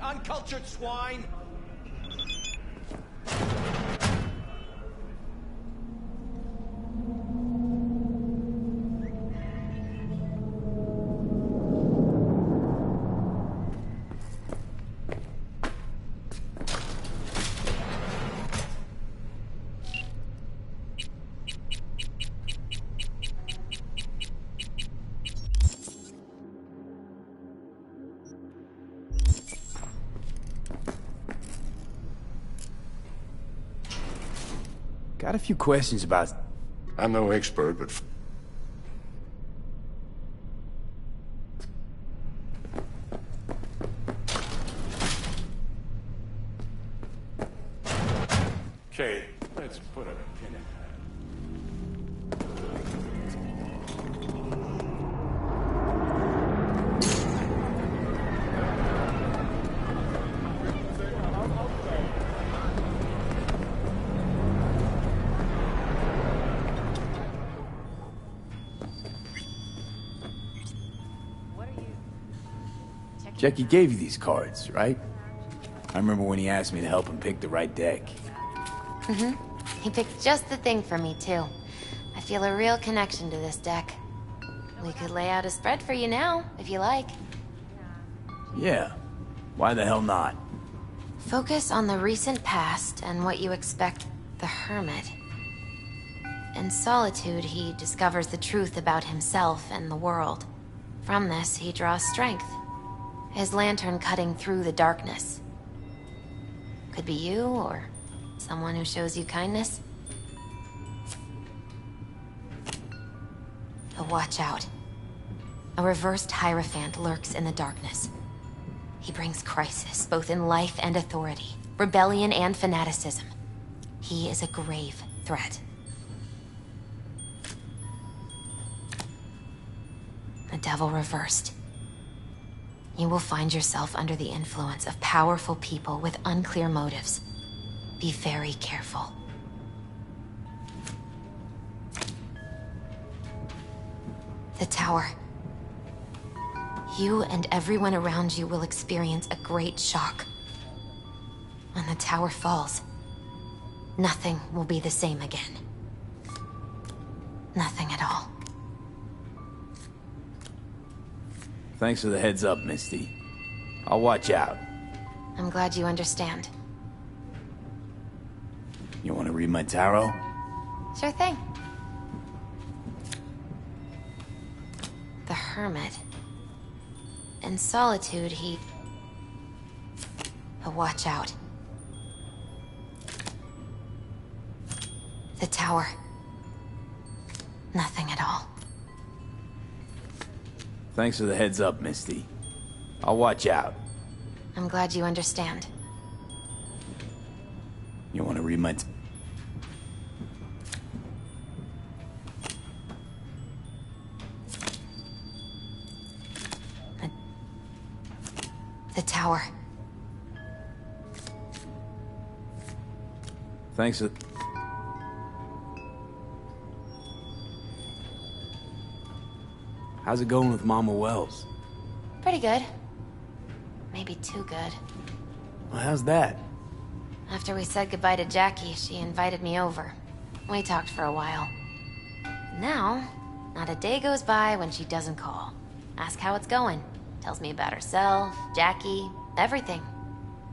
Uncultured swine! Got a few questions about... I'm no expert, but... Okay, let's put a pin in Jackie gave you these cards, right? I remember when he asked me to help him pick the right deck. Mm-hmm. He picked just the thing for me, too. I feel a real connection to this deck. We could lay out a spread for you now, if you like. Yeah. Why the hell not? Focus on the recent past and what you expect the Hermit. In solitude, he discovers the truth about himself and the world. From this, he draws strength. His lantern cutting through the darkness. Could be you, or someone who shows you kindness. But watch out. A reversed Hierophant lurks in the darkness. He brings crisis, both in life and authority, rebellion and fanaticism. He is a grave threat. The devil reversed. You will find yourself under the influence of powerful people with unclear motives. Be very careful. The tower. You and everyone around you will experience a great shock. When the tower falls, nothing will be the same again. Nothing at all. Thanks for the heads up, Misty. I'll watch out. I'm glad you understand. You want to read my tarot? Sure thing. The Hermit. In solitude, he... Watch out. The tower. Nothing at all. Thanks for the heads up, Misty. I'll watch out. I'm glad you understand. You want to read my... The tower. Thanks for... How's it going with Mama Wells? Pretty good. Maybe too good. Well, how's that? After we said goodbye to Jackie, she invited me over. We talked for a while. Now, not a day goes by when she doesn't call. Ask how it's going. Tells me about herself, Jackie, everything.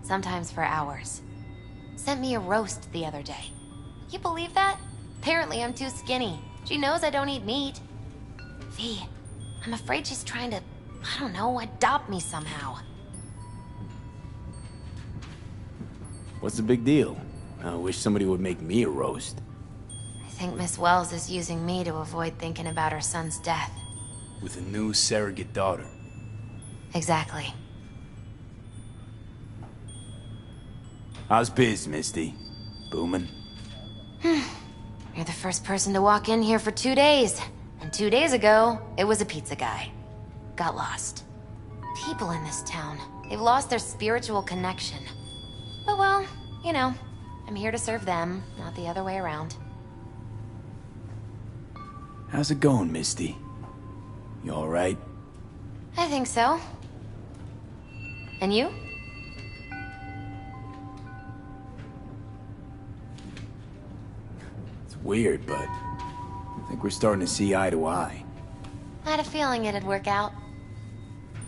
Sometimes for hours. Sent me a roast the other day. You believe that? Apparently I'm too skinny. She knows I don't eat meat. V, I'm afraid she's trying to, I don't know, adopt me somehow. What's the big deal? I wish somebody would make me a roast. I think Miss Wells is using me to avoid thinking about her son's death. With a new surrogate daughter. Exactly. How's biz, Misty? Booming? You're the first person to walk in here for 2 days. And 2 days ago, it was a pizza guy. Got lost. People in this town, they've lost their spiritual connection. But well, you know, I'm here to serve them, not the other way around. How's it going, Misty? You alright? I think so. And you? It's weird, but I think we're starting to see eye to eye. I had a feeling it'd work out.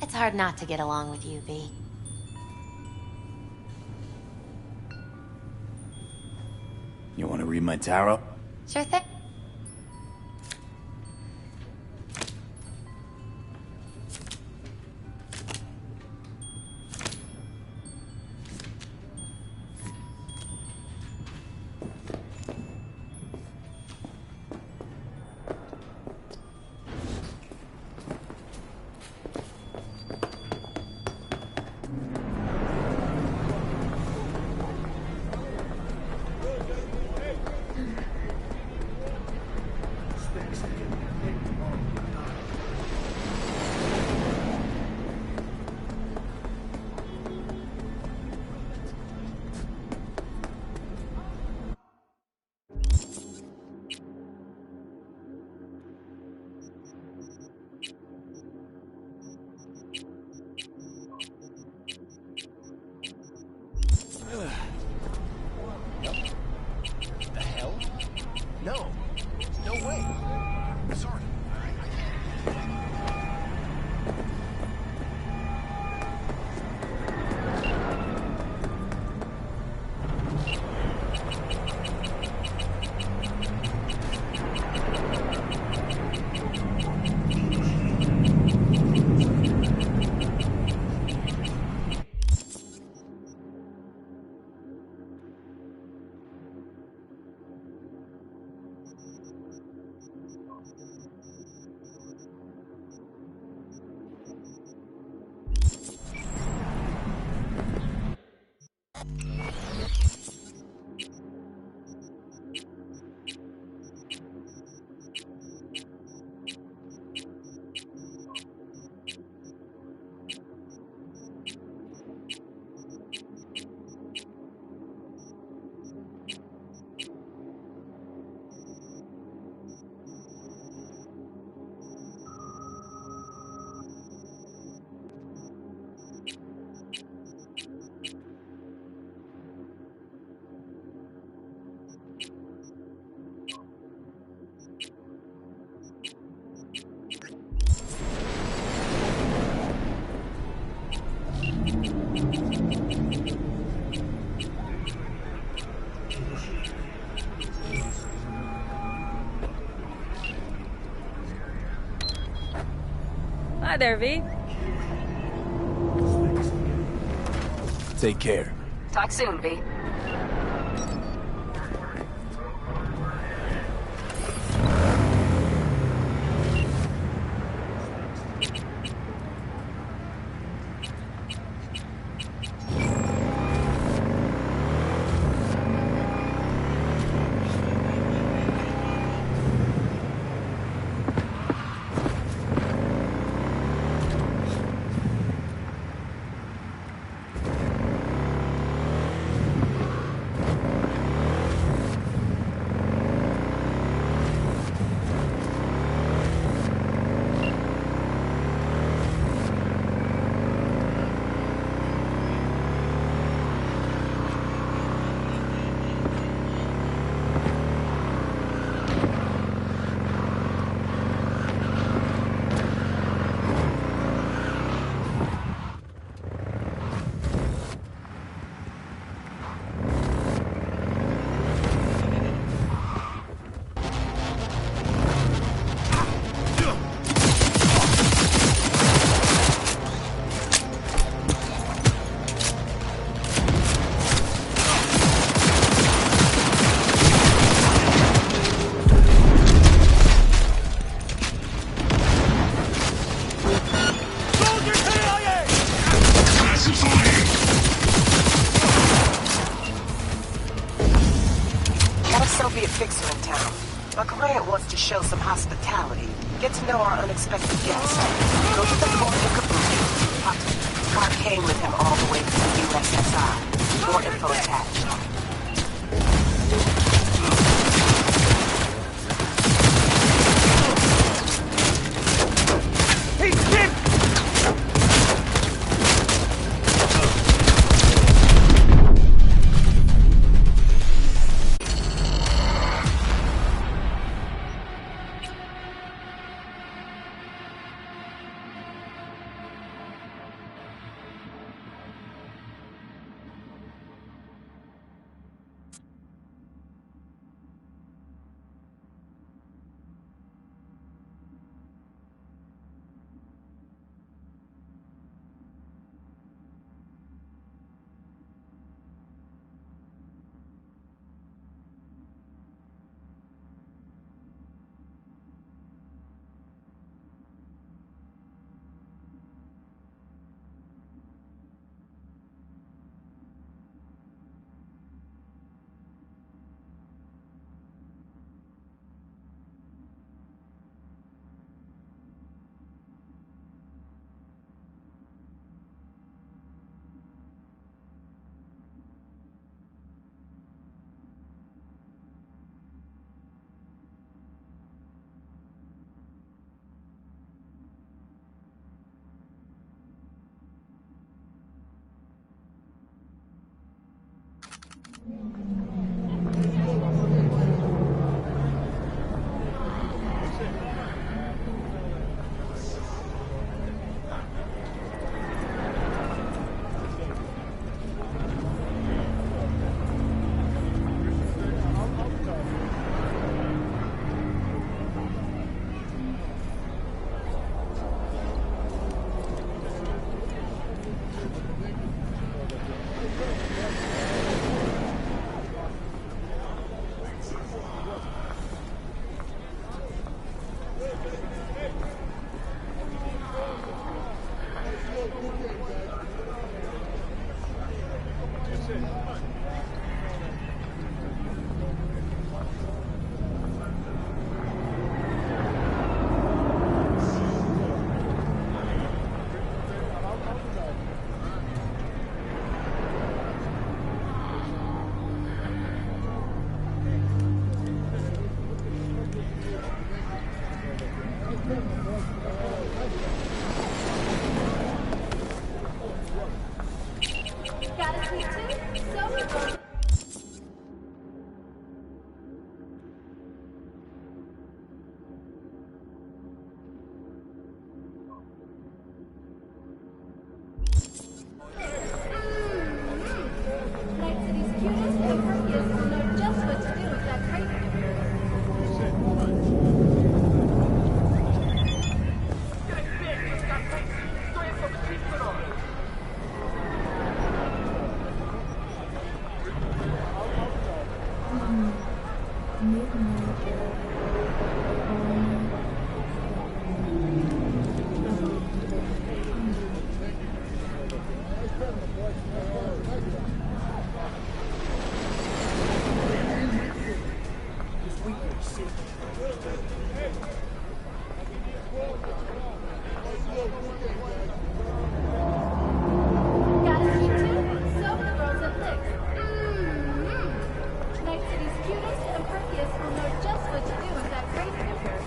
It's hard not to get along with you, V. You want to read my tarot? Sure thing. The hell? No. No way. Sorry. there, V. Take care. Talk soon, V. Fixer in town. My client wants to show some hospitality. Get to know our unexpected guest. Go to the port of Kabuki. Car came with him all the way to the USSR. More info attached. Got a sweet tooth? So the girls at Flicks. Mmm. Night City's cutest and perkiest will know just what to do with that crazy of yours.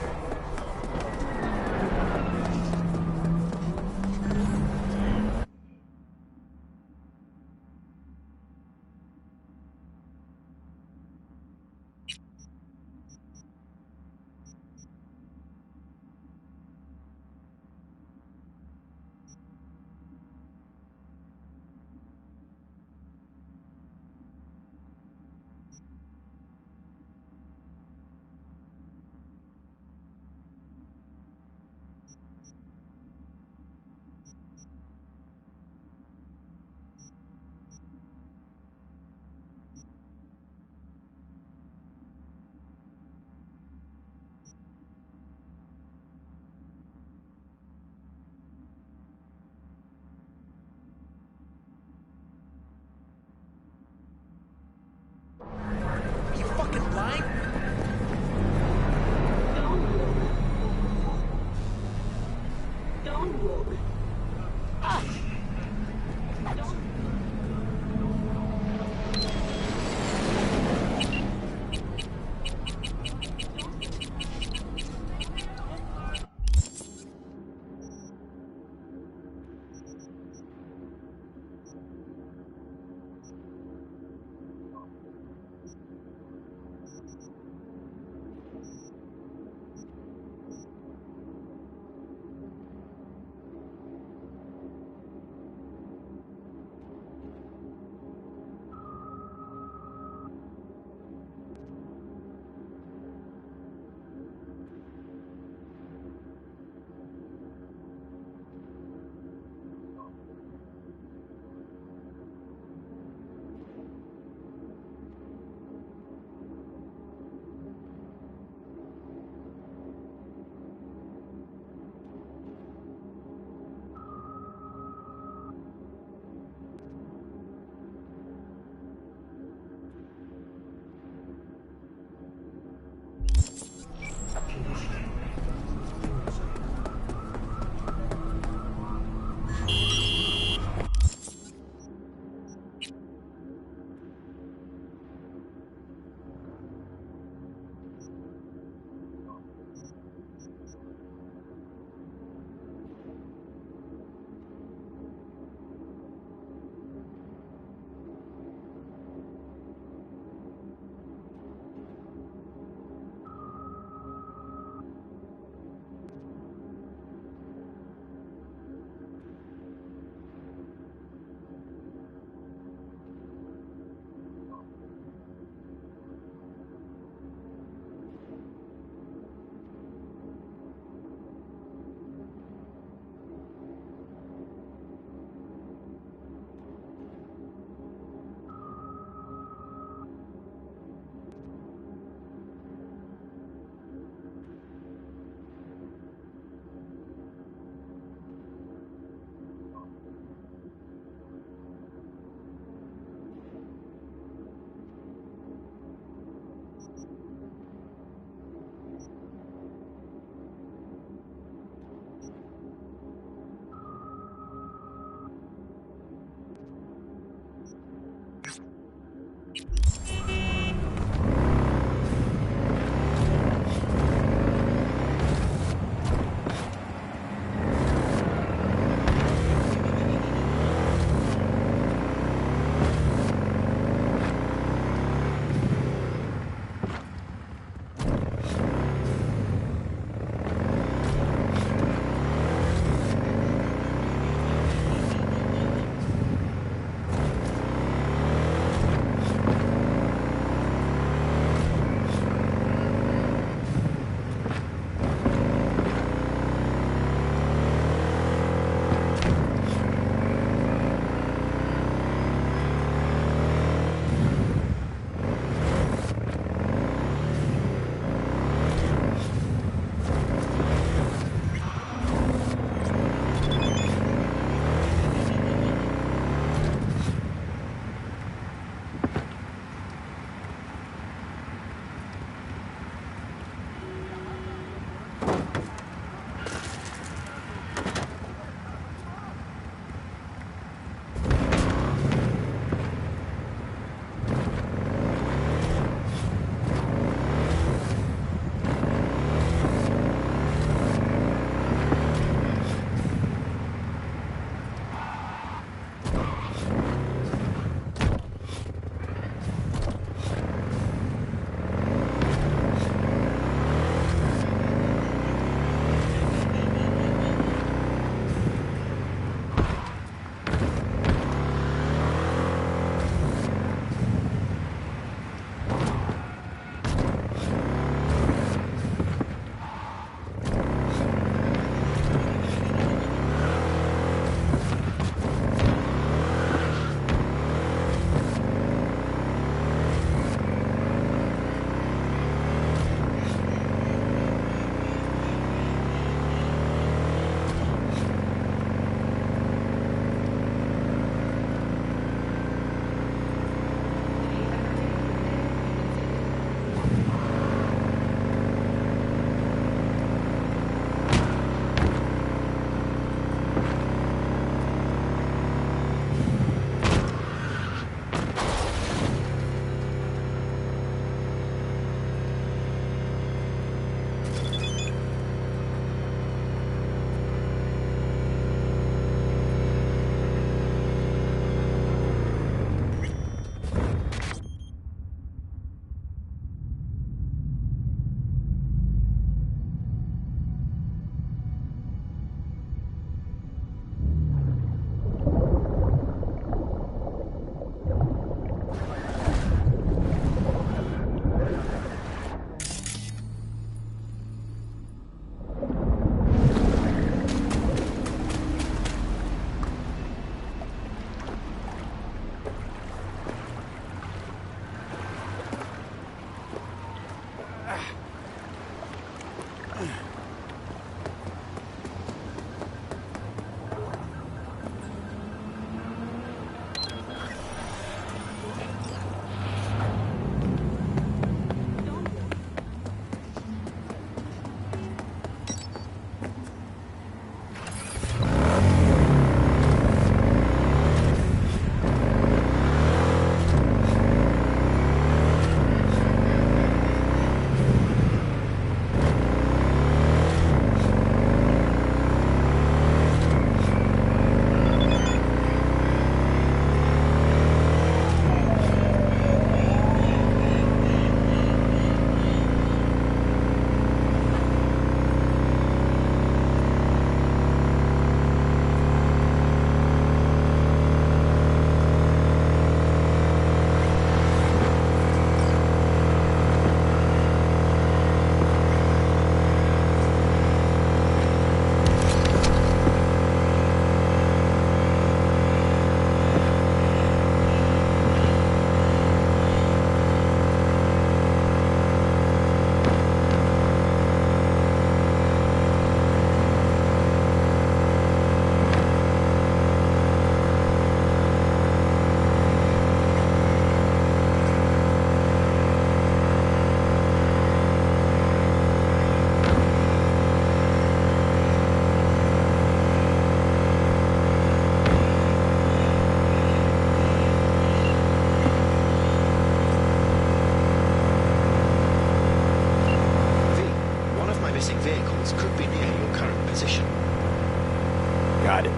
Got it.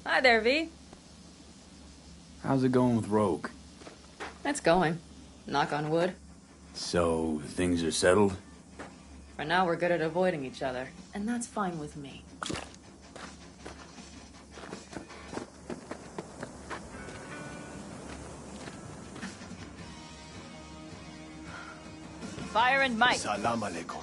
Hi there, V. How's it going with Rogue? It's going. Knock on wood. So, things are settled? For now, we're good at avoiding each other, and that's fine with me. Fire and Mike. Salam alaikum.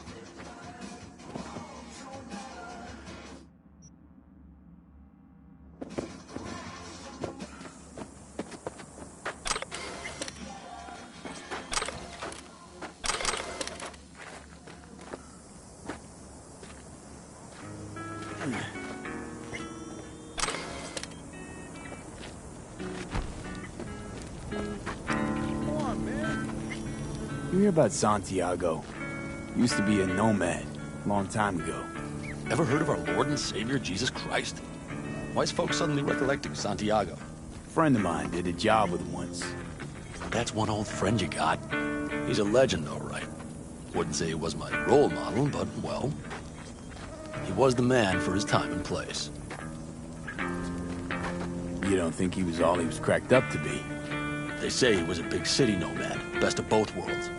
You hear about Santiago? Used to be a nomad, long time ago. Ever heard of our Lord and Savior, Jesus Christ? Why is folks suddenly recollecting Santiago? Friend of mine did a job with him once. That's one old friend you got. He's a legend, all right. Wouldn't say he was my role model, but, well, he was the man for his time and place. You don't think he was all he was cracked up to be? They say he was a big city nomad, best of both worlds.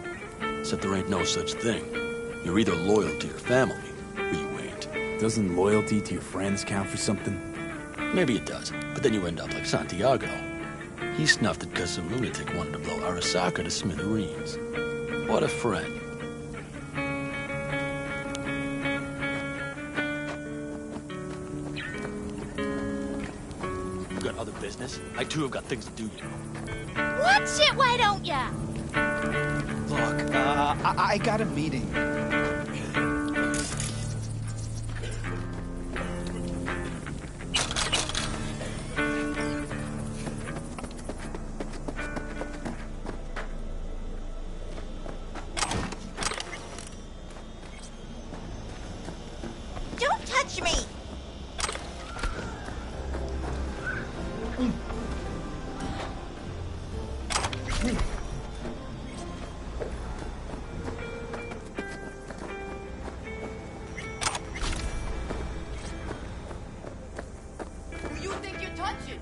Except there ain't no such thing. You're either loyal to your family, or you ain't. Doesn't loyalty to your friends count for something? Maybe it does, but then you end up like Santiago. He snuffed it because some lunatic wanted to blow Arasaka to smithereens. What a friend. You got other business? I too have got things to do, you know. What shit, why don't ya? Look, I got a meeting. Who you think you're touching?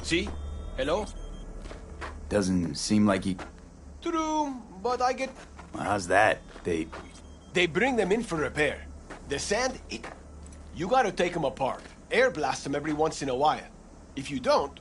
See? Hello? Doesn't seem like he... True, but I get... Well, how's that? They bring them in for repair. The sand, you gotta take them apart. Air blast them every once in a while. If you don't...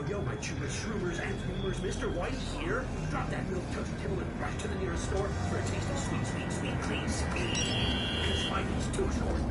Yo, my chewy shroomers and rumors, Mr. White here. Drop that milk toast table and rush to the nearest store for a taste of sweet, clean speed. Because life is too short.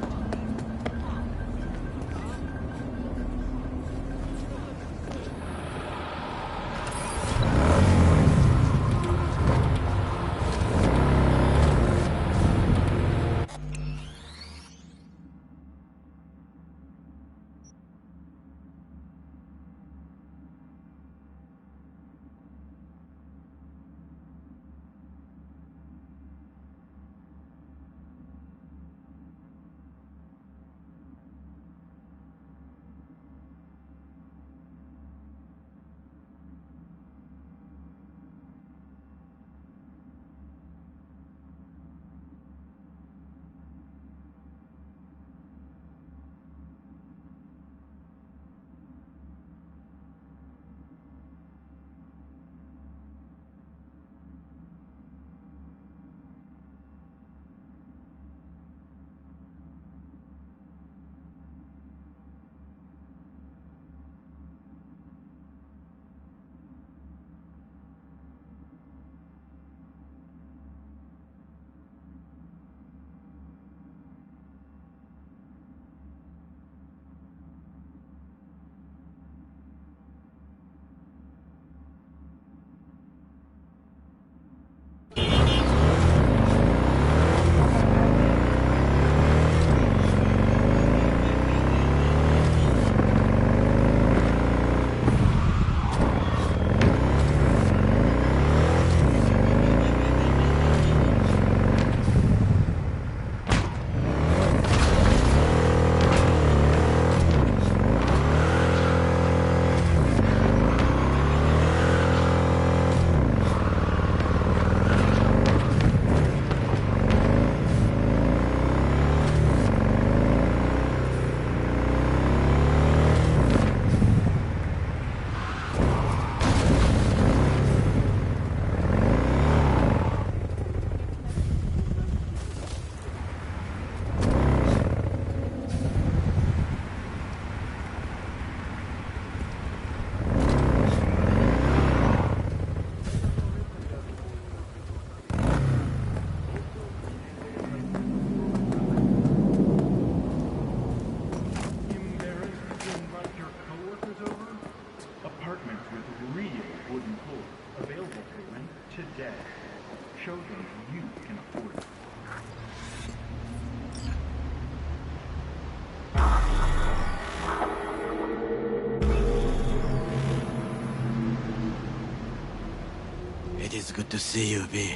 It is good to see you, V.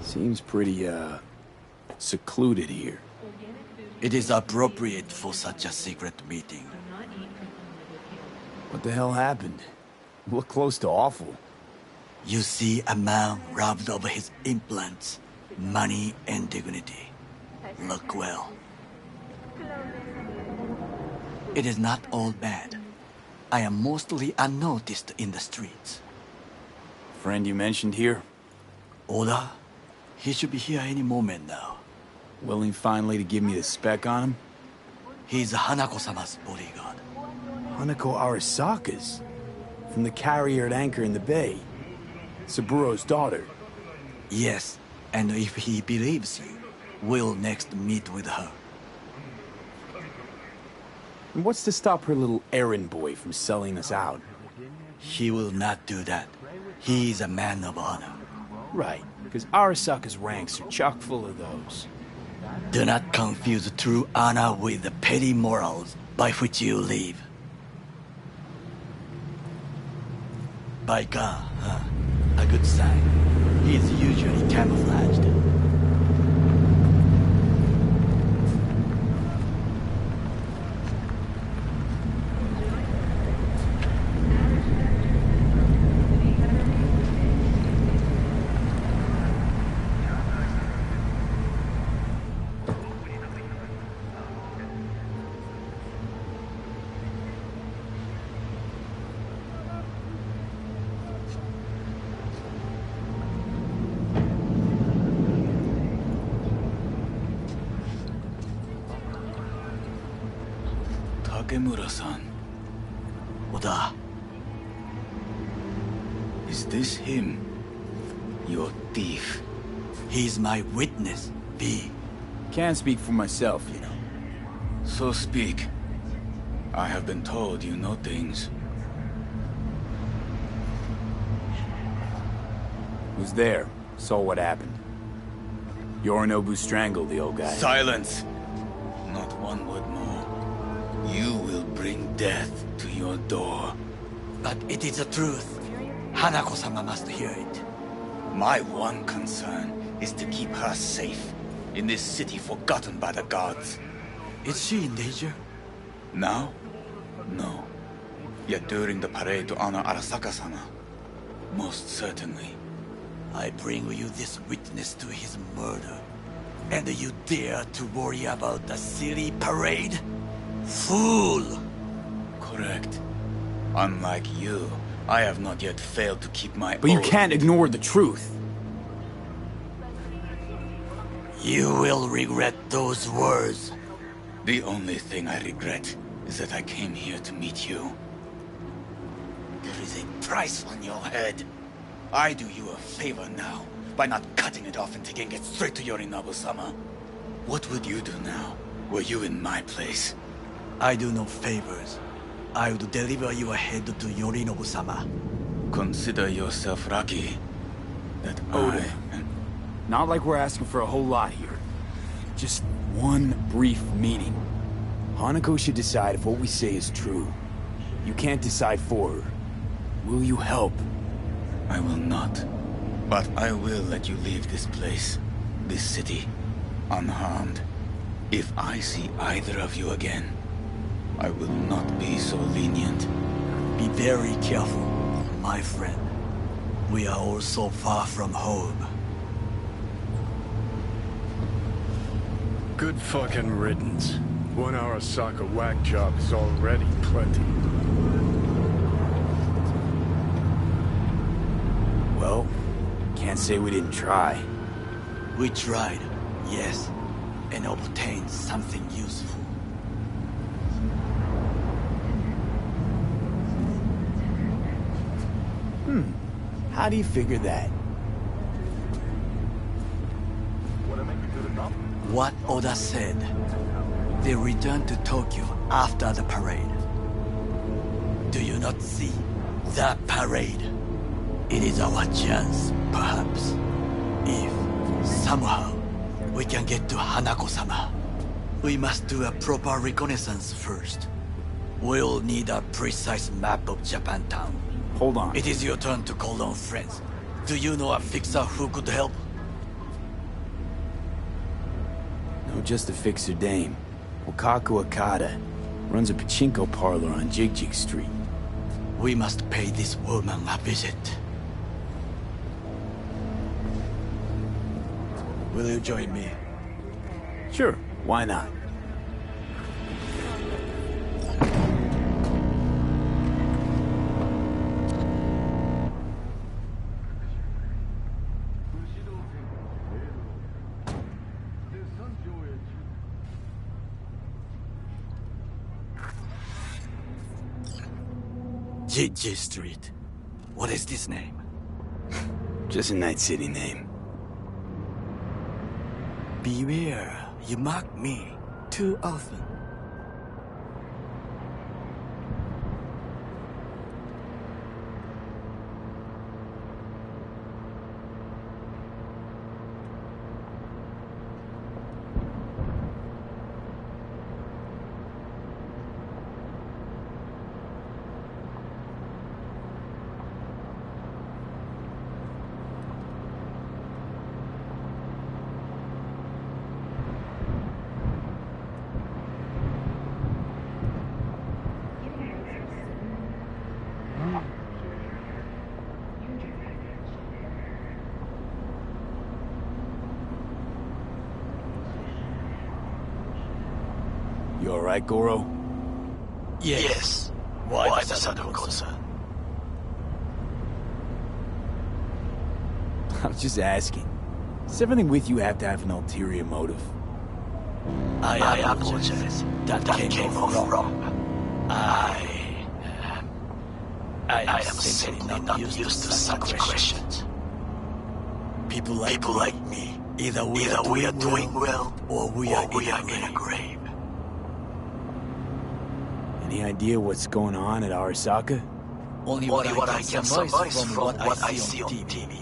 Seems pretty, secluded here. It is appropriate for such a secret meeting. What the hell happened? You look close to awful. You see a man robbed of his implants, money and dignity. Look well. It is not all bad. I am mostly unnoticed in the streets. Friend you mentioned here? Oda? He should be here any moment now. Willing finally to give me the spec on him? He's Hanako-sama's bodyguard. Hanako Arasaka's? From the carrier at anchor in the bay. Saburo's daughter. Yes, and if he believes you, we'll next meet with her. And what's to stop her little errand boy from selling us out? He will not do that. He is a man of honor. Right, because Arasaka's ranks are chock full of those. Do not confuse true honor with the petty morals by which you live. By God, huh? A good sign. He is usually camouflaged. Takemura-san. Oda. Is this him? Your thief? He's my witness, B. Can't speak for myself, you know. So speak. I have been told you know things. Was there, saw what happened. Yorinobu strangled the old guy. Silence! Not one word more. You will bring death to your door. But it is the truth. Hanako-sama must hear it. My one concern is to keep her safe in this city forgotten by the gods. Is she in danger? Now? No. Yet during the parade to honor Arasaka-sama, most certainly. I bring you this witness to his murder. And you dare to worry about the silly parade? Fool! Correct. Unlike you, I have not yet failed to keep my But you oath. can't ignore the truth. You will regret those words. The only thing I regret is that I came here to meet you. There is a price on your head. I do you a favor now by not cutting it off and taking it straight to Yorinobu-sama. What would you do now, were you in my place? I do no favors. I would deliver your head to Yorinobu-sama. Consider yourself lucky that Oda. Not like we're asking for a whole lot here. Just one brief meeting. Hanako should decide if what we say is true. You can't decide for her. Will you help? I will not. But I will let you leave this place, this city, unharmed. If I see either of you again, I will not be so lenient. Be very careful, my friend. We are all so far from home. Good fucking riddance. 1 hour soccer whack job is already plenty. Well, can't say we didn't try. We tried, yes, and obtained something useful. How do you figure that? What Oda said. They returned to Tokyo after the parade. Do you not see? The parade. It is our chance, perhaps. If, somehow, we can get to Hanako-sama. We must do a proper reconnaissance first. We'll need a precise map of Japantown. Hold on. It is your turn to call on friends. Do you know a fixer who could help? No, just a fixer dame. Wakaku Akata. Runs a pachinko parlor on Jig Street. We must pay this woman a visit. Will you join me? Sure, why not? Jig Street. What is this name? Just a Night City name. Beware, you mock me too often. You alright, Goro? Yes. Why does that concern? I was just asking. Does everything with you have to have an ulterior motive? I apologize. That came off wrong. I am simply not used to such questions. People like me, either we are doing well, or we are in a grave. Any idea what's going on at Arasaka? Only what I can surmise from what I see on TV.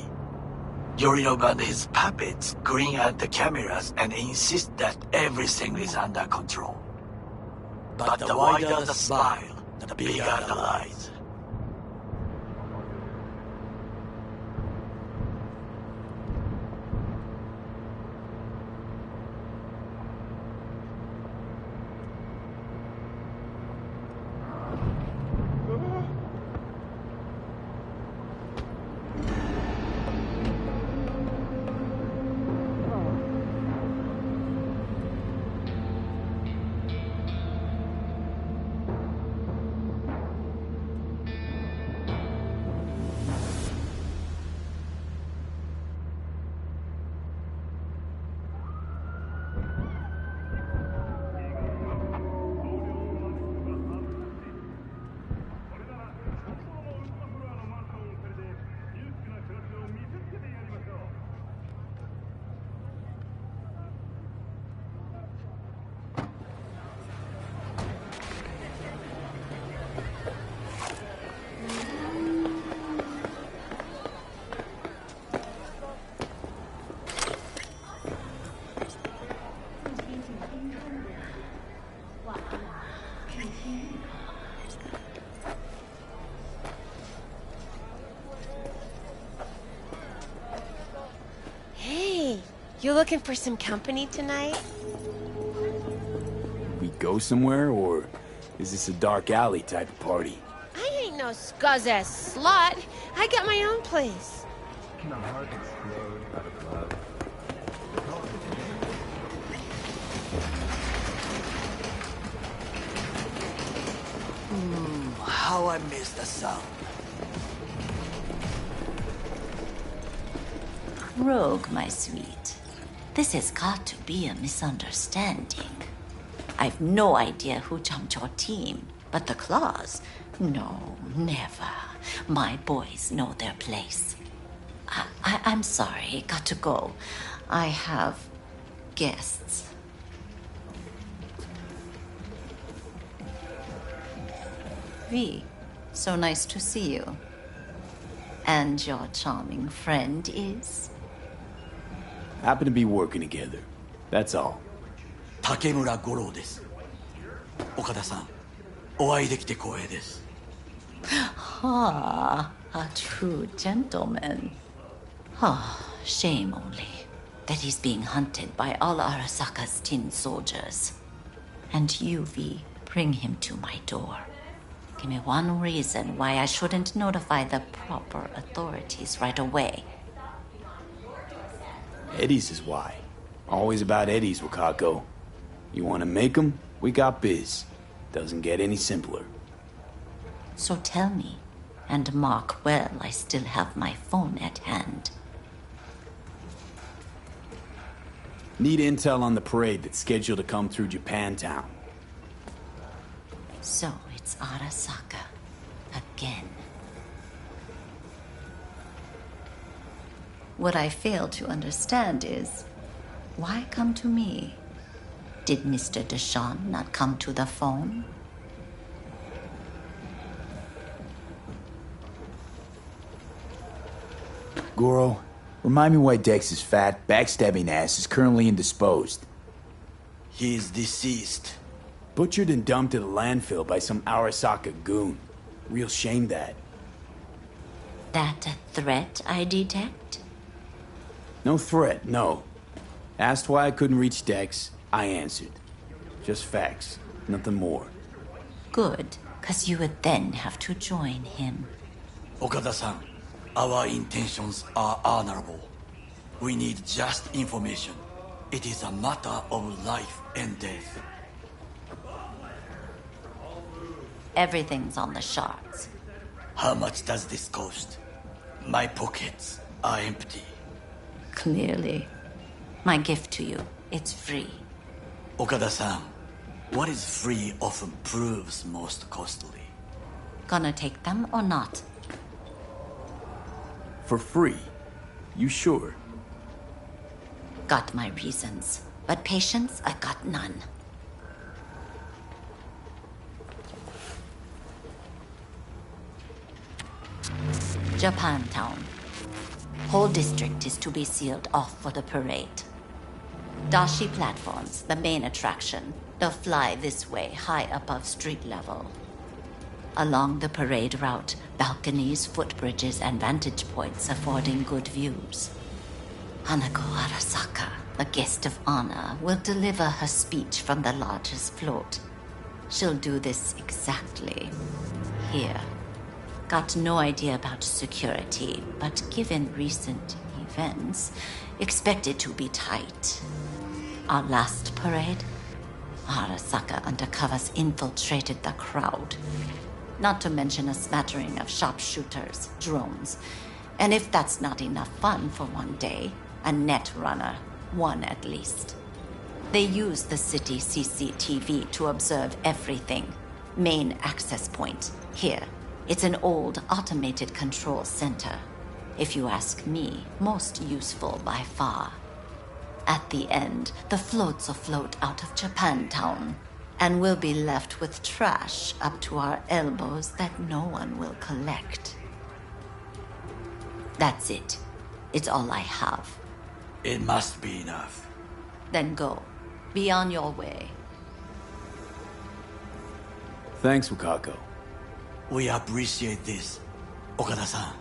Yorinobu and his puppets grin at the cameras and insist that everything is under control. But the wider the smile, the bigger the lies. You looking for some company tonight? We go somewhere, or is this a dark alley type of party? I ain't no scuzz-ass slut. I got my own place. How I miss the sound. Rogue, my sweet. This has got to be a misunderstanding. I've no idea who jumped your team, but the Claws? No, never. My boys know their place. I'm sorry, got to go. I have guests. V, so nice to see you. And your charming friend is? Happen to be working together. That's all. Takemura Goro です。岡田さん、お会いできて光栄です。Ah, a true gentleman. Ah, shame only that he's being hunted by all Arasaka's tin soldiers. And you, V, bring him to my door. Give me one reason why I shouldn't notify the proper authorities right away. Eddie's is why. Always about Eddie's, Wakako. You want to make them? We got biz. Doesn't get any simpler. So tell me, and mark well I still have my phone at hand. Need intel on the parade that's scheduled to come through Japantown. So it's Arasaka. Again. What I fail to understand is, why come to me? Did Mr. Deshawn not come to the phone? Goro, remind me why Dex's fat, backstabbing ass is currently indisposed. He is deceased. Butchered and dumped at a landfill by some Arasaka goon. Real shame that. That a threat I detect? No threat, no. Asked why I couldn't reach Dex, I answered. Just facts, nothing more. Good, because you would then have to join him. Okada-san, our intentions are honorable. We need just information. It is a matter of life and death. Everything's on the shards. How much does this cost? My pockets are empty. Clearly. My gift to you, it's free. Okada-san, What is free often proves most costly. Gonna take them or not? For free? You sure? Got my reasons, but patience I got none. Japantown. Whole district is to be sealed off for the parade. Dashi platforms, the main attraction. They'll fly this way, high above street level. Along the parade route, balconies, footbridges, and vantage points affording good views. Hanako Arasaka, a guest of honor, will deliver her speech from the largest float. She'll do this exactly here. Got no idea about security, but given recent events, expect it to be tight. Our last parade, Arasaka undercovers infiltrated the crowd. Not to mention a smattering of sharpshooters, drones, and if that's not enough fun for one day, a net runner, one at least. They use the city CCTV to observe everything. Main access point, here. It's an old automated control center. If you ask me, most useful by far. At the end, the floats will float out of Japantown, and we'll be left with trash up to our elbows that no one will collect. That's it. It's all I have. It must be enough. Then go. Be on your way. Thanks, Wakako. We appreciate this, Okada-san.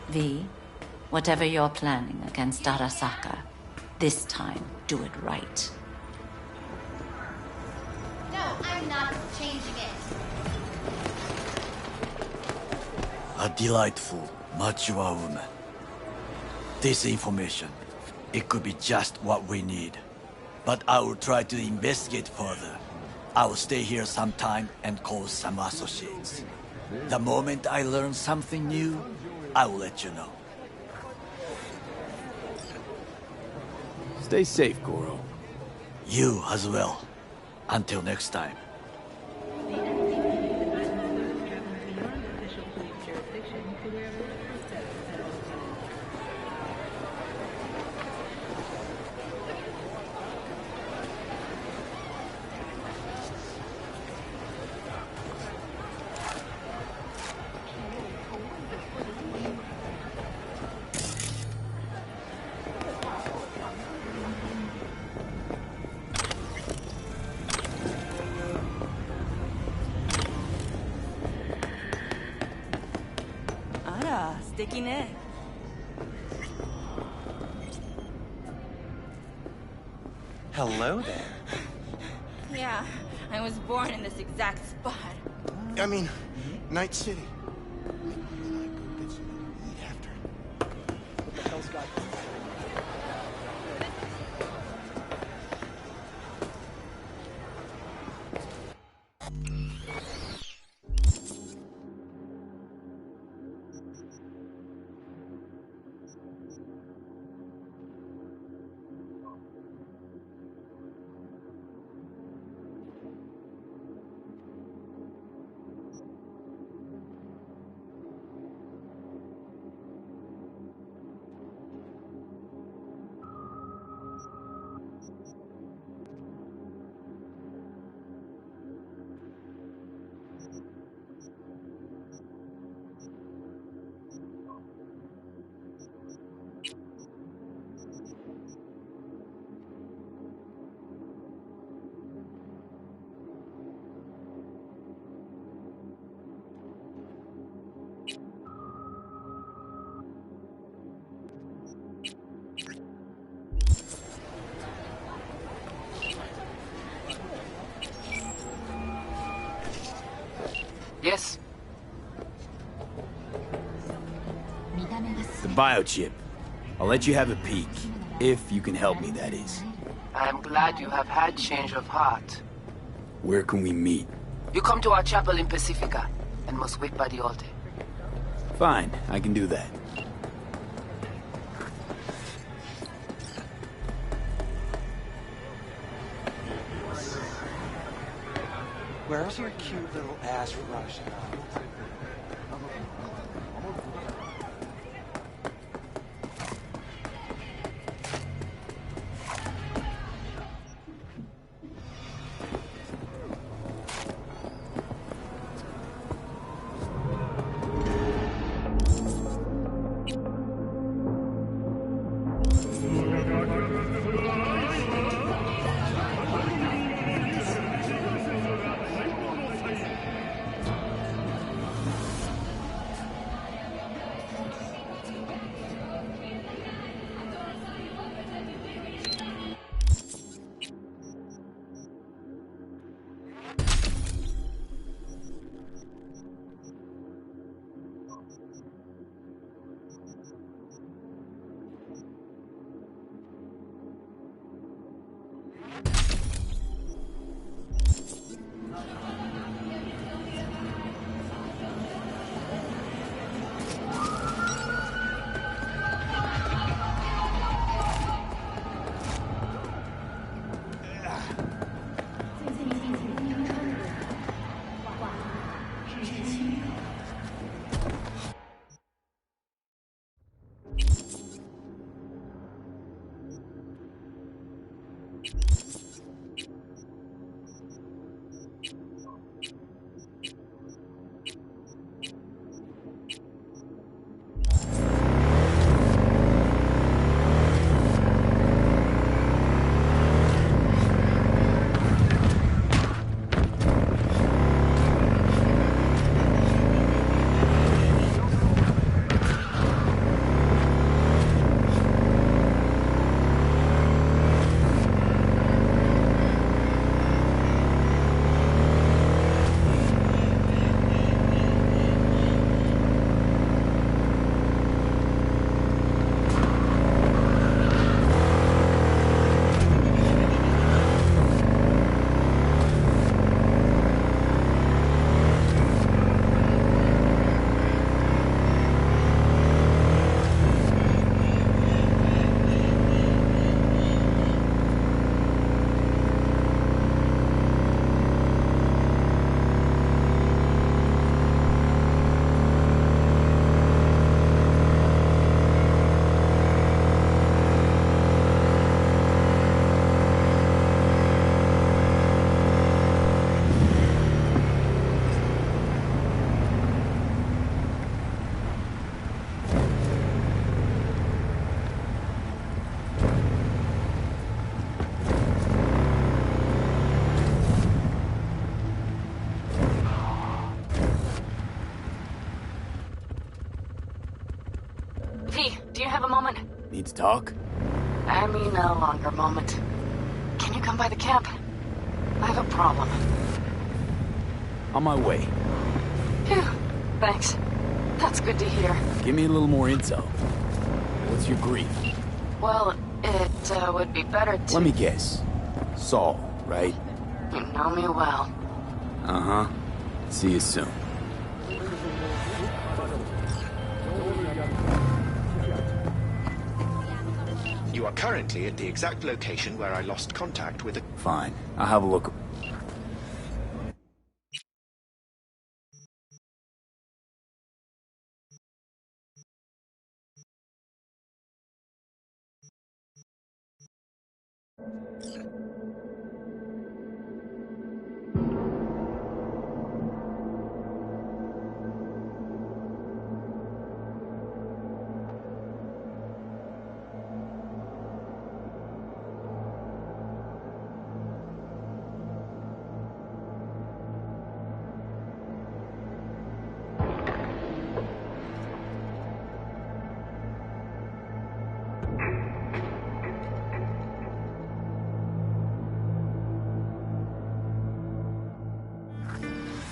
V, whatever you're planning against Arasaka, this time do it right. No, I'm not changing it. A delightful, mature woman. This information, it could be just what we need. But I will try to investigate further. I will stay here some time and call some associates. The moment I learn something new, I will let you know. Stay safe, Goro. You as well. Until next time. Hello there. Yeah, I was born in this exact spot. I mean, Night City. Yes? The biochip. I'll let you have a peek. If you can help me, that is. I'm glad you have had change of heart. Where can we meet? You come to our chapel in Pacifica, and must wait by the altar. Fine, I can do that. Where's your cute little ass rush now? Do you have a moment? Need to talk? I mean a longer moment. Can you come by the camp? I have a problem. On my way. Phew. Thanks. That's good to hear. Give me a little more intel. What's your grief? Well, it would be better to... Let me guess. Saul, right? You know me well. Uh-huh. See you soon. You are currently at the exact location where I lost contact with a... Fine. I'll have a look.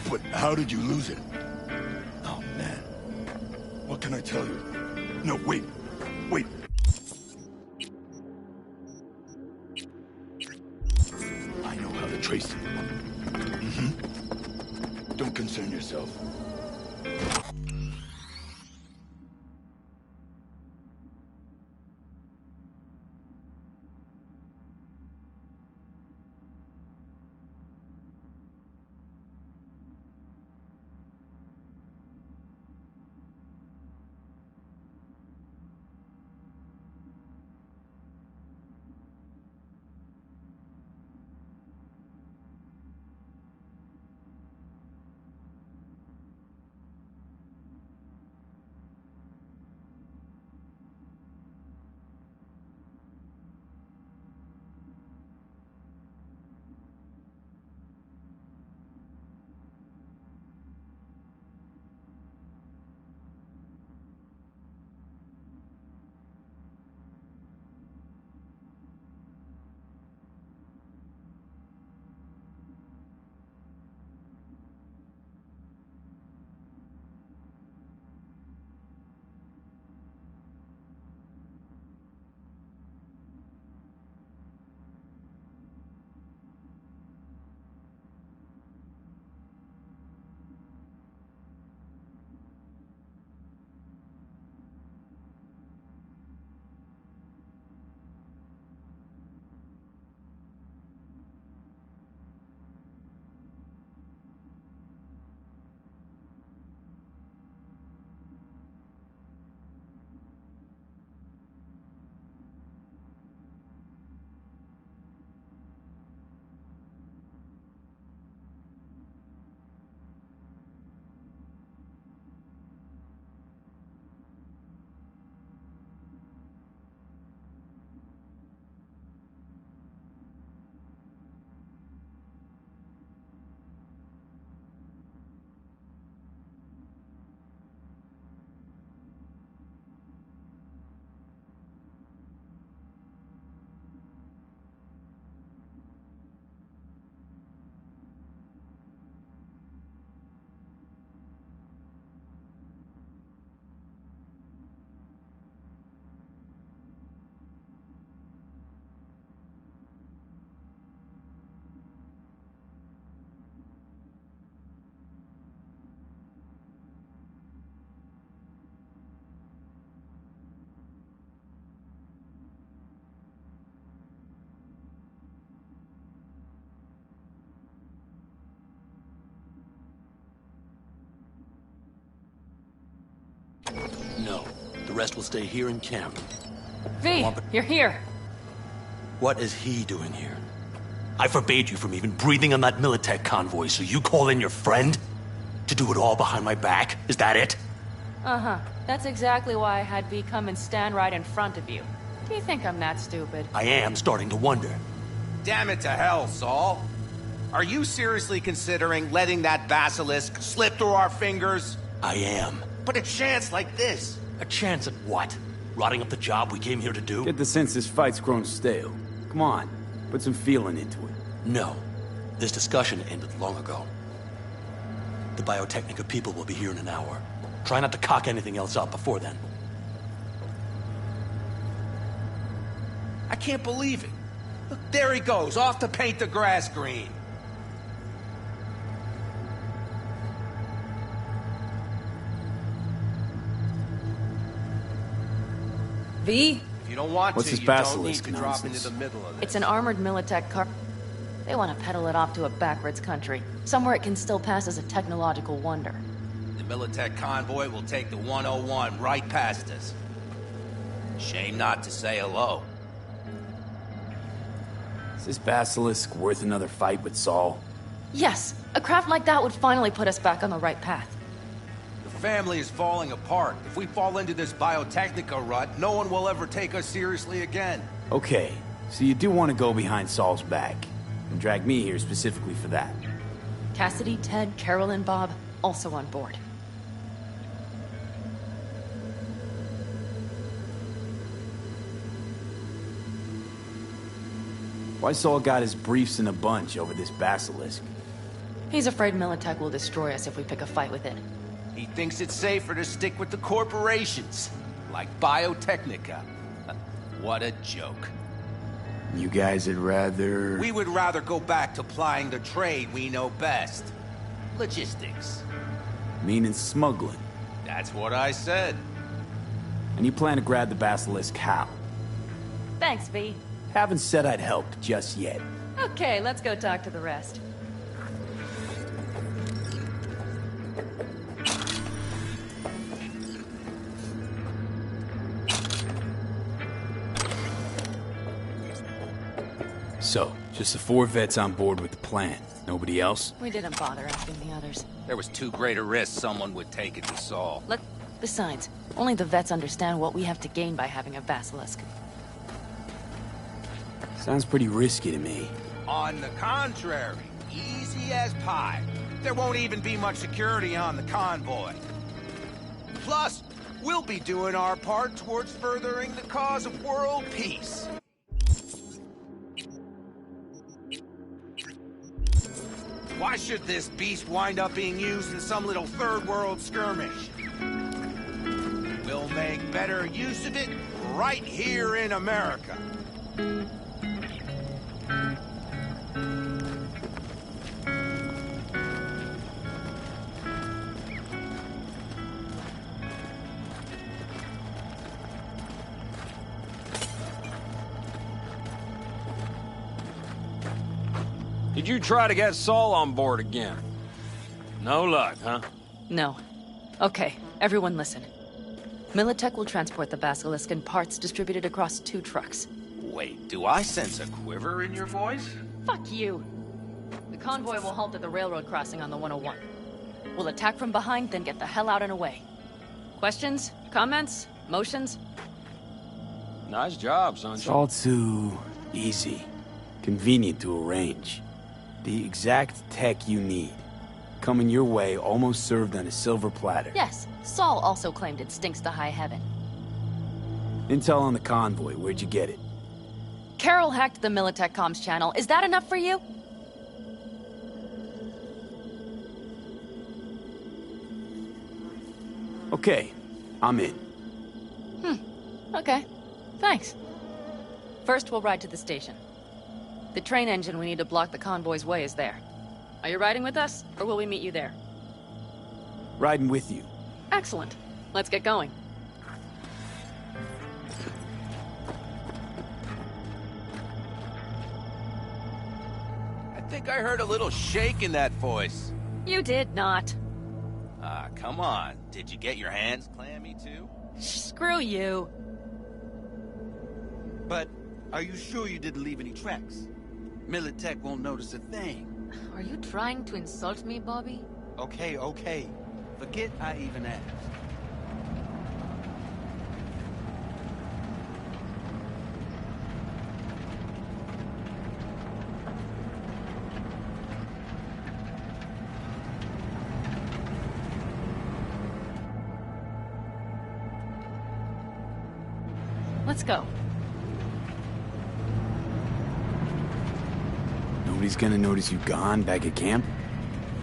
But how did you lose it? Oh, man. What can I tell you? No, wait. Wait. I know how to trace it. Mm-hmm. Don't concern yourself. No. The rest will stay here in camp. V, you're here. What is he doing here? I forbade you from even breathing on that Militech convoy, so you call in your friend? To do it all behind my back? Is that it? Uh-huh. That's exactly why I had V come and stand right in front of you. Do you think I'm that stupid? I am starting to wonder. Damn it to hell, Saul. Are you seriously considering letting that basilisk slip through our fingers? I am. But a chance like this. A chance at what? Rotting up the job we came here to do? Get the sense this fight's grown stale. Come on, put some feeling into it. No. This discussion ended long ago. The Biotechnica people will be here in an hour. Try not to cock anything else up before then. I can't believe it. Look, there he goes, off to paint the grass green. V? If you don't want What's to, this you don't need basilisk to drop nonsense? into the middle of this. It's an armored Militech car. They want to peddle it off to a backwards country, somewhere it can still pass as a technological wonder. The Militech convoy will take the 101 right past us. Shame not to say hello. Is this basilisk worth another fight with Saul? Yes, a craft like that would finally put us back on the right path. The family is falling apart. If we fall into this Biotechnica rut, no one will ever take us seriously again. Okay, so you do want to go behind Saul's back, and drag me here specifically for that. Cassidy, Ted, Carol, and Bob also on board. Why Saul got his briefs in a bunch over this basilisk? He's afraid Militech will destroy us if we pick a fight with it. He thinks it's safer to stick with the corporations, like Biotechnica. What a joke. You guys would rather... We would rather go back to plying the trade we know best. Logistics. Meaning smuggling. That's what I said. And you plan to grab the basilisk how? Thanks, V. Haven't said I'd help just yet. Okay, let's go talk to the rest. So, just the 4 vets on board with the plan. Nobody else? We didn't bother asking the others. There was too great a risk someone would take it to Saul. Besides, only the vets understand what we have to gain by having a basilisk. Sounds pretty risky to me. On the contrary, easy as pie. There won't even be much security on the convoy. Plus, we'll be doing our part towards furthering the cause of world peace. Why should this beast wind up being used in some little third world skirmish? We'll make better use of it right here in America. Did you try to get Saul on board again? No luck, huh? No. Okay, everyone listen. Militech will transport the basilisk in parts distributed across 2 trucks. Wait, do I sense a quiver in your voice? Fuck you! The convoy will halt at the railroad crossing on the 101. We'll attack from behind, then get the hell out and away. Questions? Comments? Motions? Nice job, Sancho. It's all too easy. Convenient to arrange. The exact tech you need. Coming your way, almost served on a silver platter. Yes, Saul also claimed it stinks to high heaven. Intel on the convoy, where'd you get it? Carol hacked the Militech comms channel. Is that enough for you? Okay, I'm in. Okay. Thanks. First, we'll ride to the station. The train engine we need to block the convoy's way is there. Are you riding with us, or will we meet you there? Riding with you. Excellent. Let's get going. I think I heard a little shake in that voice. You did not. Come on. Did you get your hands clammy too? Screw you. But are you sure you didn't leave any tracks? Militech won't notice a thing. Are you trying to insult me, Bobby? Okay, okay. Forget I even asked. Let's go. Nobody's gonna notice you gone back at camp?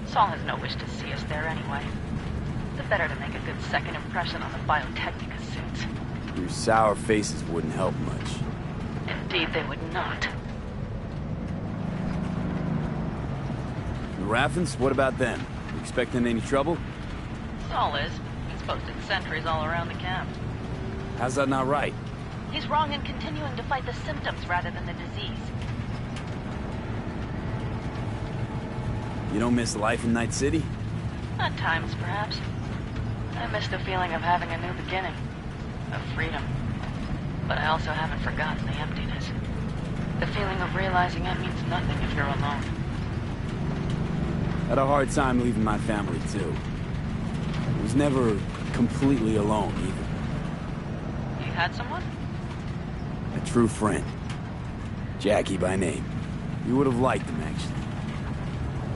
Saul has no wish to see us there anyway. The better to make a good second impression on the Biotechnica suits. Your sour faces wouldn't help much. Indeed, they would not. The Raffens, what about them? You expecting any trouble? Saul is. He's posted sentries all around the camp. How's that not right? He's wrong in continuing to fight the symptoms rather than the disease. You don't miss life in Night City? At times, perhaps. I miss the feeling of having a new beginning. Of freedom. But I also haven't forgotten the emptiness. The feeling of realizing it means nothing if you're alone. Had a hard time leaving my family, too. I was never completely alone, either. You had someone? A true friend. Jackie by name. You would have liked him, actually.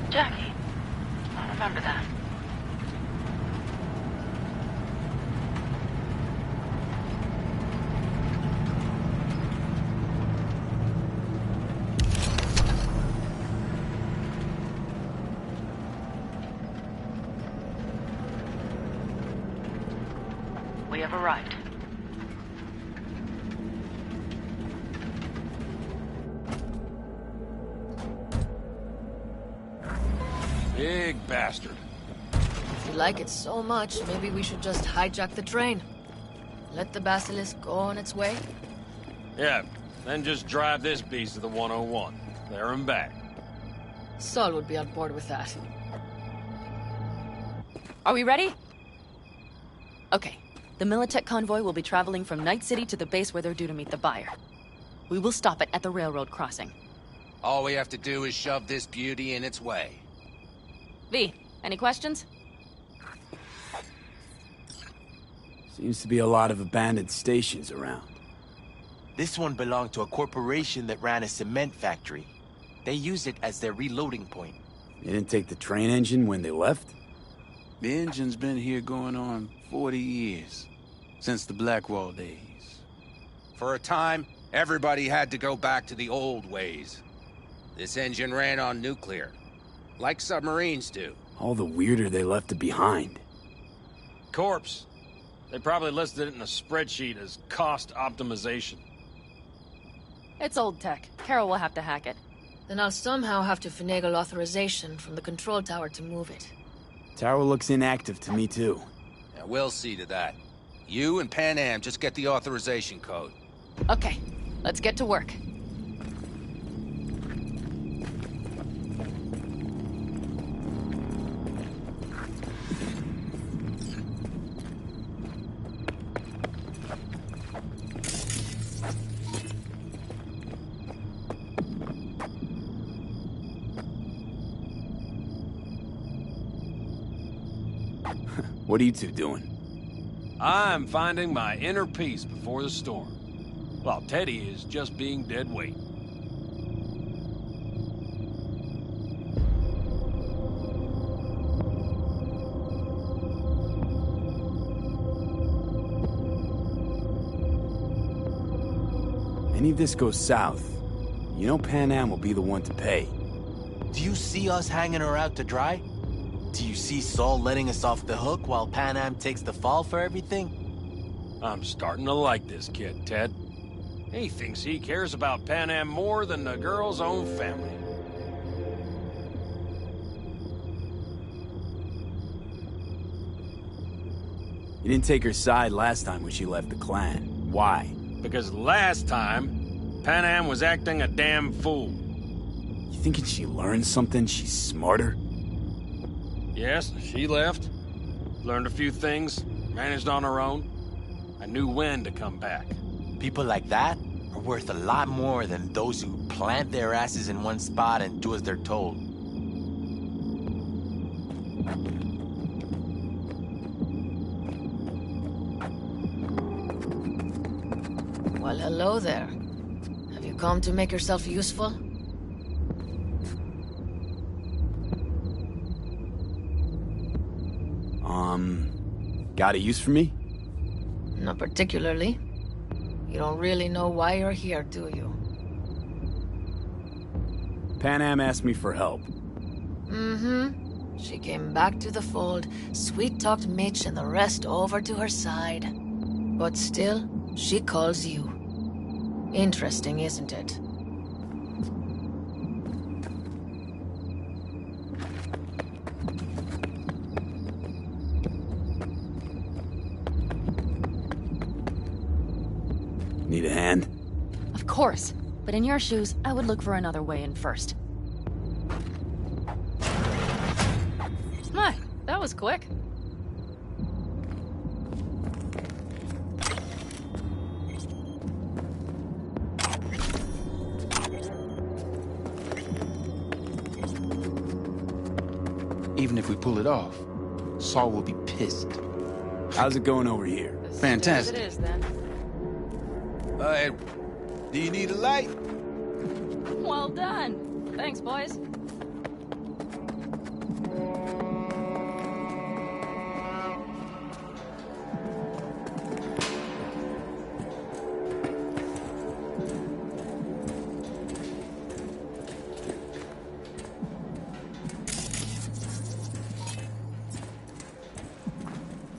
Jackie. I'll remember that. We have arrived. Big bastard. If you like it so much, maybe we should just hijack the train. Let the Basilisk go on its way. Yeah, then just drive this beast to the 101. There and back. Saul would be on board with that. Are we ready? Okay. The Militech convoy will be traveling from Night City to the base where they're due to meet the buyer. We will stop it at the railroad crossing. All we have to do is shove this beauty in its way. V, any questions? Seems to be a lot of abandoned stations around. This one belonged to a corporation that ran a cement factory. They used it as their reloading point. They didn't take the train engine when they left? The engine's been here going on 40 years. Since the Blackwall days. For a time, everybody had to go back to the old ways. This engine ran on nuclear. Like submarines do. All the weirder they left it behind. Corpse. They probably listed it in a spreadsheet as cost optimization. It's old tech. Carol will have to hack it. Then I'll somehow have to finagle authorization from the control tower to move it. Tower looks inactive to me, too. Yeah, we'll see to that. You and Pan Am just get the authorization code. Okay, let's get to work. What are you two doing? I'm finding my inner peace before the storm. While Teddy is just being dead weight. Any of this goes south, you know Pan Am will be the one to pay. Do you see us hanging her out to dry? Do you see Saul letting us off the hook while Pan Am takes the fall for everything? I'm starting to like this kid, Ted. He thinks he cares about Pan Am more than the girl's own family. You didn't take her side last time when she left the clan. Why? Because last time, Pan Am was acting a damn fool. You thinking she learned something? She's smarter? Yes, she left. Learned a few things, managed on our own. I knew when to come back. People like that are worth a lot more than those who plant their asses in one spot and do as they're told. Well, hello there. Have you come to make yourself useful? Got a use for me? Not particularly. You don't really know why you're here, do you? Panam asked me for help. Mm-hmm. She came back to the fold, sweet-talked Mitch and the rest over to her side. But still, she calls you. Interesting, isn't it? Need a hand? Of course. But in your shoes, I would look for another way in first. My, that was quick. Even if we pull it off, Saul will be pissed. How's it going over here? Fantastic. It is, then. Do you need a light? Well done. Thanks, boys.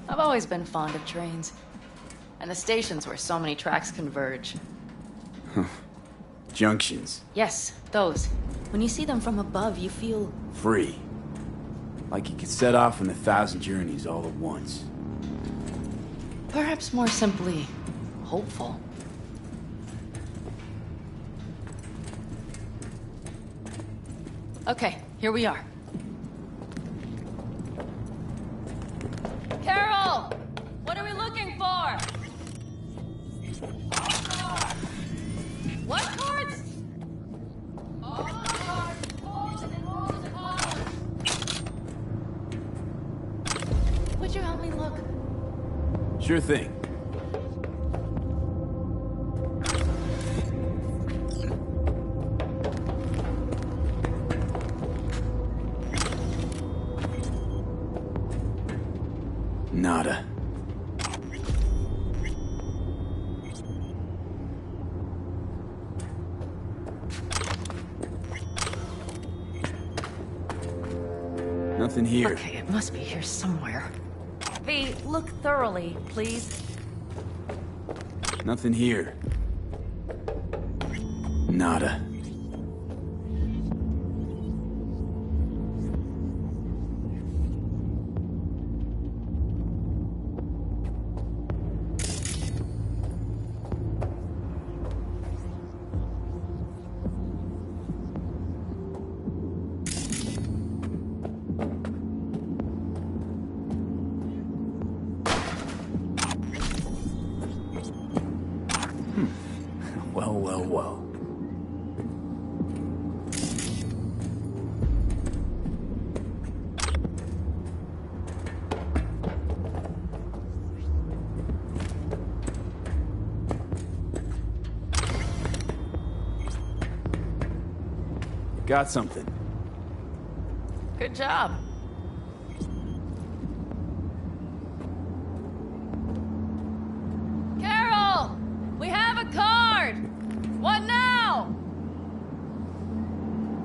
I've always been fond of trains. And the stations where so many tracks converge. Junctions. Yes, those. When you see them from above, you feel... Free. Like you could set off on 1,000 journeys all at once. perhaps more simply, hopeful. Okay, here we are. Carol! What are we looking for? What cards? Would you help me look? Sure thing. Nada. Nothing here. Okay, it must be here somewhere. V, look thoroughly, please. Nothing here. Nada. Well, well, well. Got something. Good job. Carol! We have a card! What now?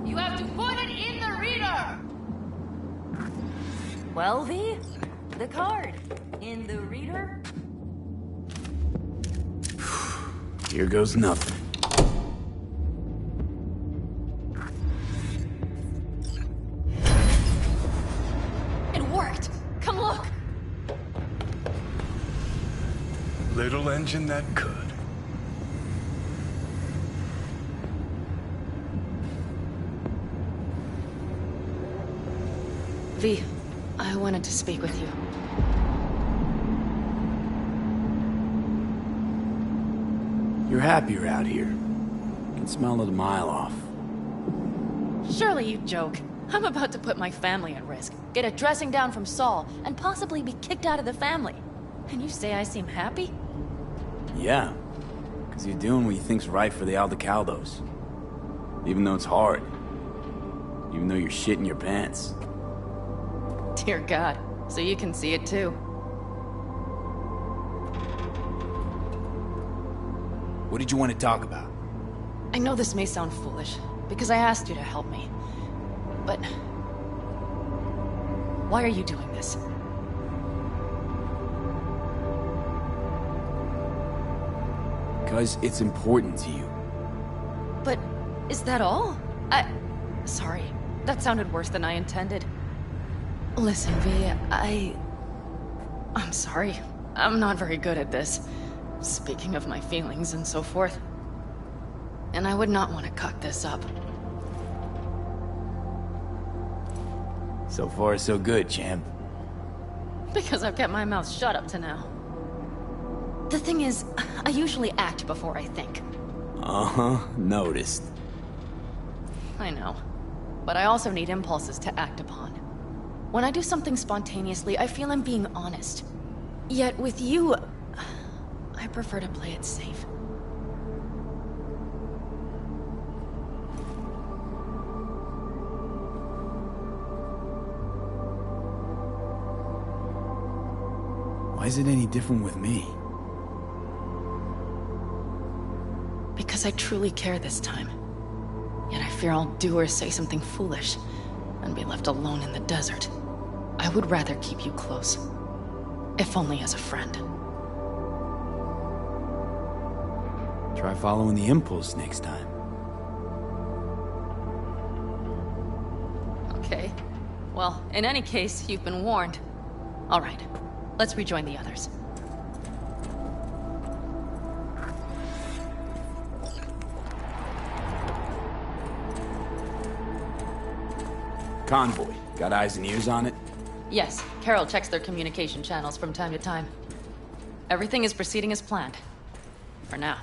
You have to put it in the reader! Well, V, the card. In the reader? Here goes nothing. It worked! Come look! Little engine that could. V, I wanted to speak with you. You're happier out here. You can smell it a mile off. Surely you joke. I'm about to put my family at risk, get a dressing down from Saul, and possibly be kicked out of the family. And you say I seem happy? Yeah, because you're doing what you think's right for the Aldecaldos. Even though it's hard. Even though you're shitting your pants. Dear God, so you can see it too. What did you want to talk about? I know this may sound foolish, because I asked you to help me. But... why are you doing this? Because it's important to you. But is that all? Sorry, that sounded worse than I intended. Listen, V, I'm sorry. I'm not very good at this. Speaking of my feelings and so forth. And I would not want to cut this up. So far, so good, champ. Because I've kept my mouth shut up to now. The thing is, I usually act before I think. Uh-huh, noticed. I know. But I also need impulses to act upon. When I do something spontaneously, I feel I'm being honest. Yet with you, I prefer to play it safe. Why is it any different with me? Because I truly care this time. Yet I fear I'll do or say something foolish, and be left alone in the desert. I would rather keep you close. If only as a friend. Try following the impulse next time. Okay. Well, in any case, you've been warned. All right. Let's rejoin the others. Convoy. Got eyes and ears on it? Yes, Carol checks their communication channels from time to time. Everything is proceeding as planned. For now.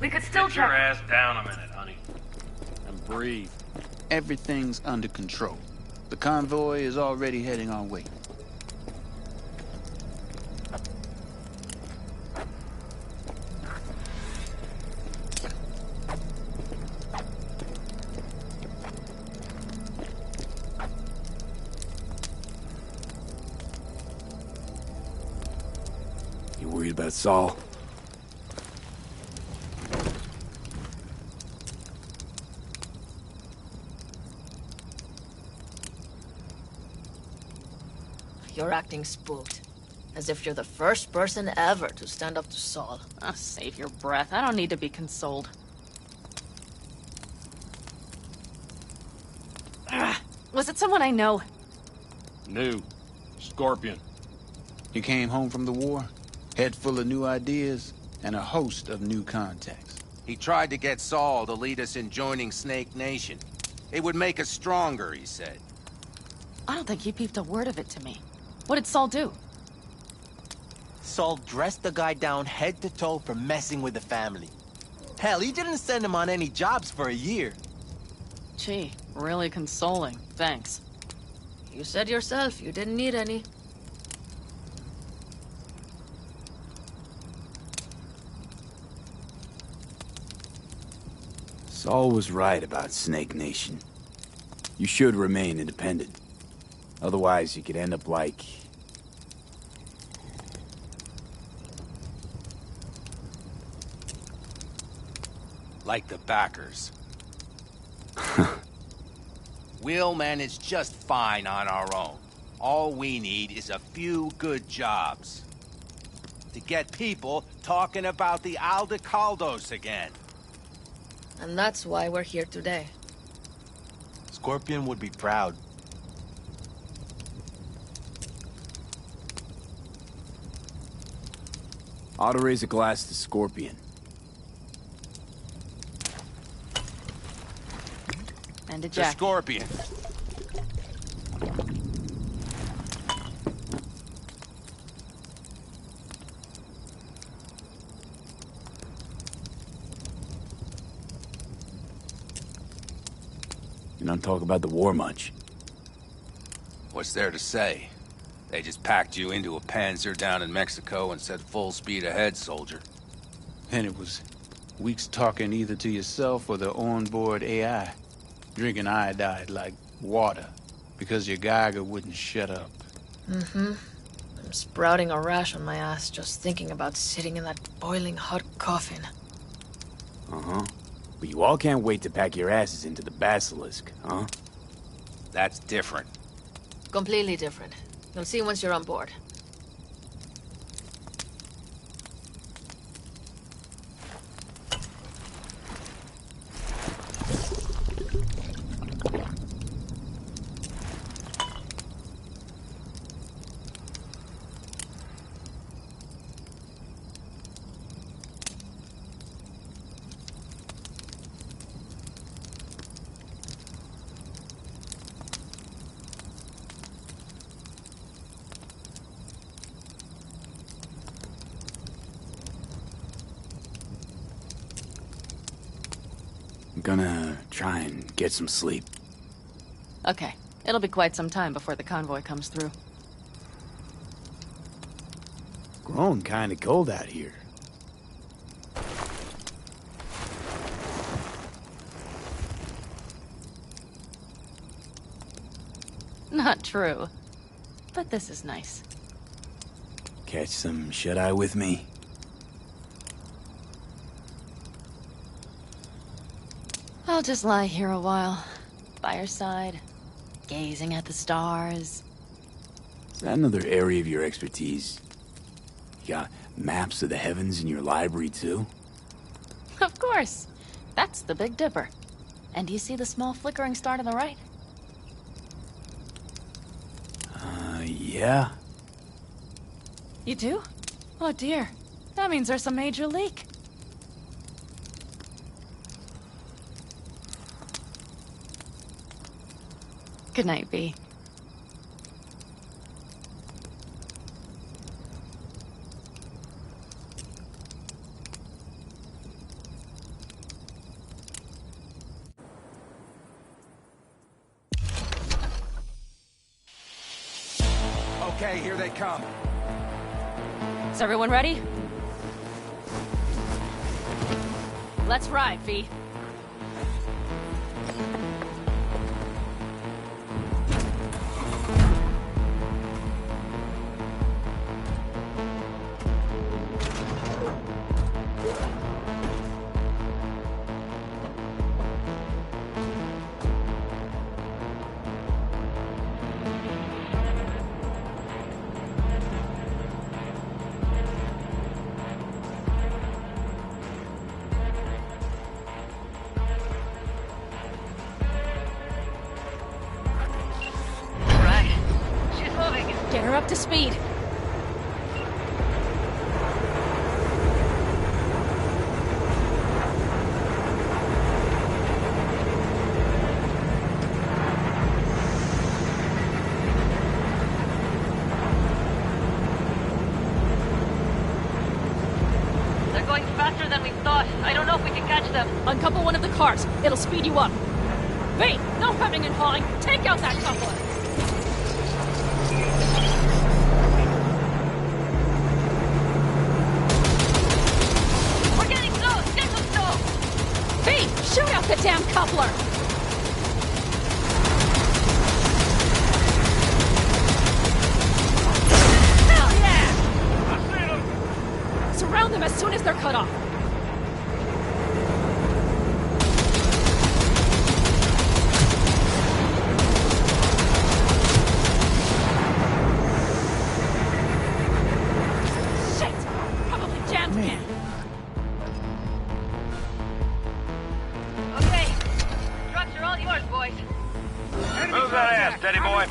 We could still Sit your ass down a minute, honey. And breathe. Everything's under control. The convoy is already heading our way. You worried about Saul? You're acting spooked. As if you're the first person ever to stand up to Saul. Oh, save your breath. I don't need to be consoled. Ugh. Was it someone I know? New. Scorpion. You came home from the war, head full of new ideas, and a host of new contacts. He tried to get Saul to lead us in joining Snake Nation. It would make us stronger, he said. I don't think he peeped a word of it to me. What did Saul do? Saul dressed the guy down head to toe for messing with the family. Hell, he didn't send him on any jobs for a year. Gee, really consoling. Thanks. You said yourself you didn't need any. Saul was right about Snake Nation. You should remain independent. Otherwise, you could end up like... Like the backers. We'll manage just fine on our own. All we need is a few good jobs. To get people talking about the Aldecaldos again. And that's why we're here today. Scorpion would be proud. Ought to raise a glass to Scorpion. And a The Jack. Scorpion. You don't talk about the war much. What's there to say? They just packed you into a Panzer down in Mexico and said full speed ahead, soldier. And it was weeks talking either to yourself or the onboard AI. Drinking iodide like water, because your Geiger wouldn't shut up. Mm-hmm. I'm sprouting a rash on my ass just thinking about sitting in that boiling hot coffin. Uh-huh. But you all can't wait to pack your asses into the Basilisk, huh? That's different. Completely different. You'll see once you're on board. I'm gonna try and get some sleep. Okay. It'll be quite some time before the convoy comes through. Grown kinda cold out here. Not true. But this is nice. Catch some shut-eye with me? I'll just lie here a while, by your side, gazing at the stars. Is that another area of your expertise? You got maps of the heavens in your library, too? Of course. That's the Big Dipper. And do you see the small flickering star to the right? Yeah. You do? Oh dear. That means there's a major leak. Good night, V. Okay, here they come. Is everyone ready? Let's ride, V. Get her up to speed. going faster than we thought. I don't know if we can catch them. Uncouple one of the cars. It'll speed you up. Wait, no hemming and hawing. Take out that coupler. We're getting close. Get some snow. V, shoot out the damn coupler. Hell yeah! Surround them as soon as they're cut off. Okay. Trucks are all yours, boys. Move that ass, steady boy.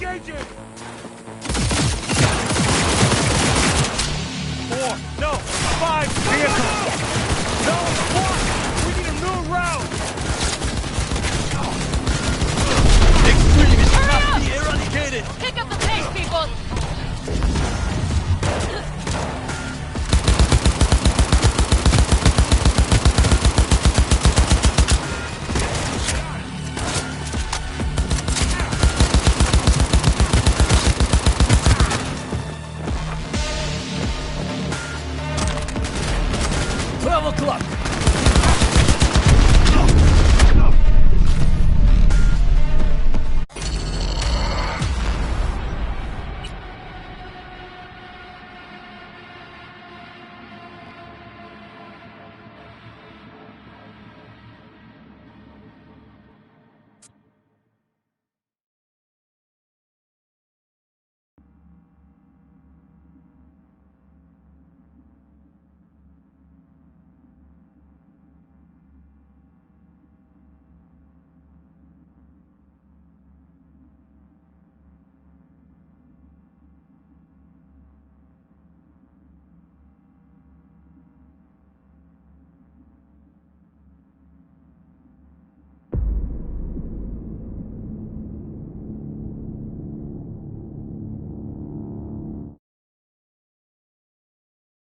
4, no, 5 vehicles. No, 1. We need a new route. Extremists must be eradicated. Pick up the pace, people. O'clock.